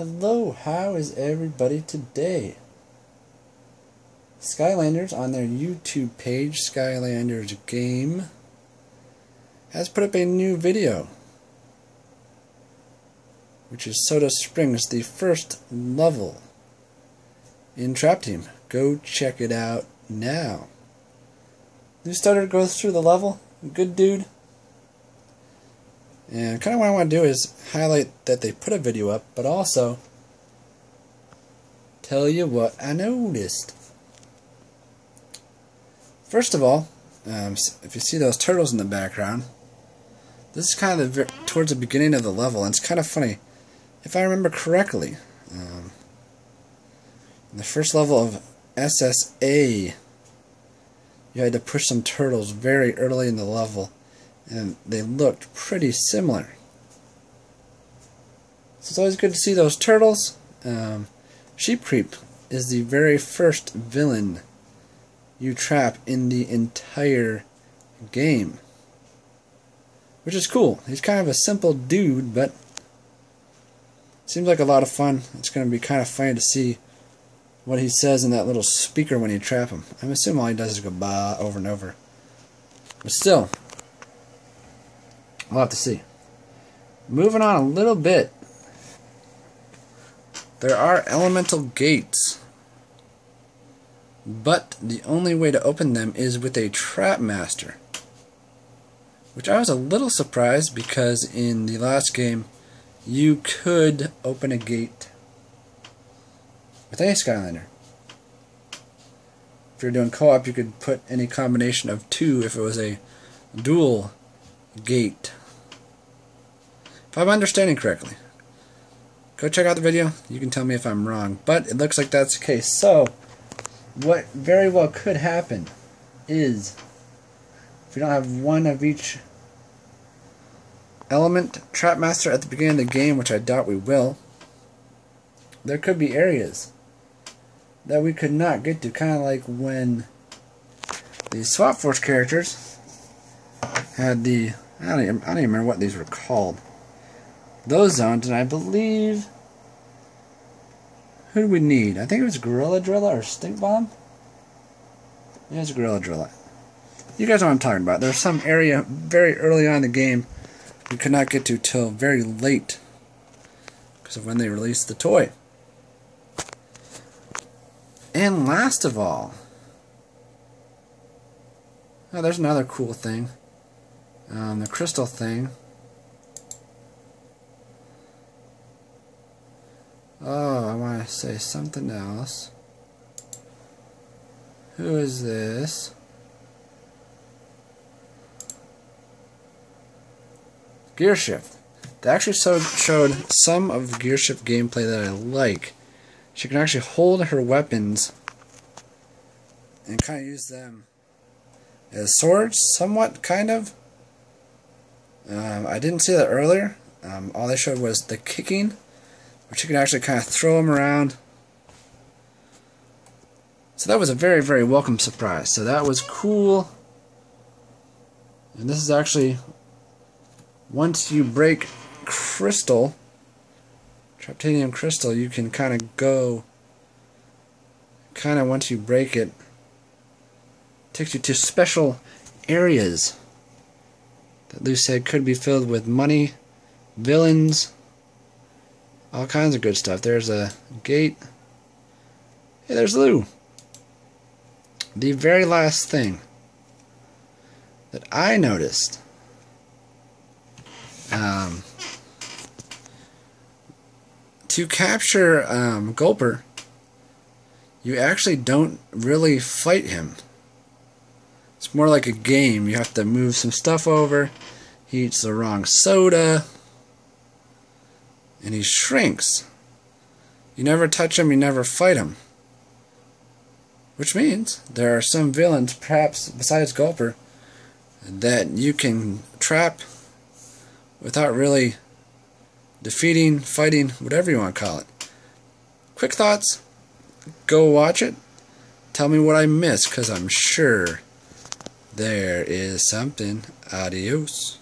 Hello, how is everybody today? Skylanders on their YouTube page, Skylanders Game, has put up a new video, which is Soda Springs, the first level in Trap Team. Go check it out now. New starter goes through the level, good dude. And kind of what I want to do is highlight that they put a video up, but also tell you what I noticed. First of all, if you see those turtles in the background, this is kind of towards the beginning of the level, and it's kind of funny. If I remember correctly, in the first level of SSA, you had to push some turtles very early in the level, and they looked pretty similar. So it's always good to see those turtles. Sheep Creep is the very first villain you trap in the entire game, which is cool. He's kind of a simple dude, but seems like a lot of fun. It's going to be kind of funny to see what he says in that little speaker when you trap him. I'm assuming all he does is go bah over and over. But still, we'll have to see. Moving on a little bit, there are elemental gates, but the only way to open them is with a trap master, which I was a little surprised because in the last game you could open a gate with any Skylander. If you're doing co-op, you could put any combination of two if it was a dual gate. If I'm understanding correctly. Go check out the video. You can tell me if I'm wrong. But it looks like that's the case. So, what very well could happen is, if we don't have one of each element trap master at the beginning of the game, which I doubt we will, there could be areas that we could not get to, kind of like when the Swap Force characters had the, I don't even remember what these were called, those zones, and I believe, who do we need? I think it was Gorilla Drilla or Stink Bomb? Yeah, it's Gorilla Drilla. You guys know what I'm talking about. There's some area very early on in the game we could not get to till very late because of when they released the toy. And last of all, oh, there's another cool thing. The crystal thing. Oh, I want to say something else. Who is this? Gear Shift. They actually showed some of the Gear Shift gameplay that I like. She can actually hold her weapons and kind of use them as swords, somewhat, kind of. I didn't see that earlier. All they showed was the kicking, which you can actually kind of throw them around. So that was a very, very welcome surprise. So that was cool. And this is actually, once you break crystal, Traptanium crystal, you can kind of go, once you break it, takes you to special areas that Lou said could be filled with money, villains, all kinds of good stuff. There's a gate. Hey, there's Lou. The very last thing that I noticed, to capture Gulper, you actually don't really fight him. It's more like a game. You have to move some stuff over. He eats the wrong soda, and he shrinks. You never touch him, you never fight him. Which means there are some villains, perhaps besides Gulper, that you can trap without really defeating, fighting, whatever you want to call it. Quick thoughts. Go watch it. Tell me what I missed, because I'm sure there is something. Adios.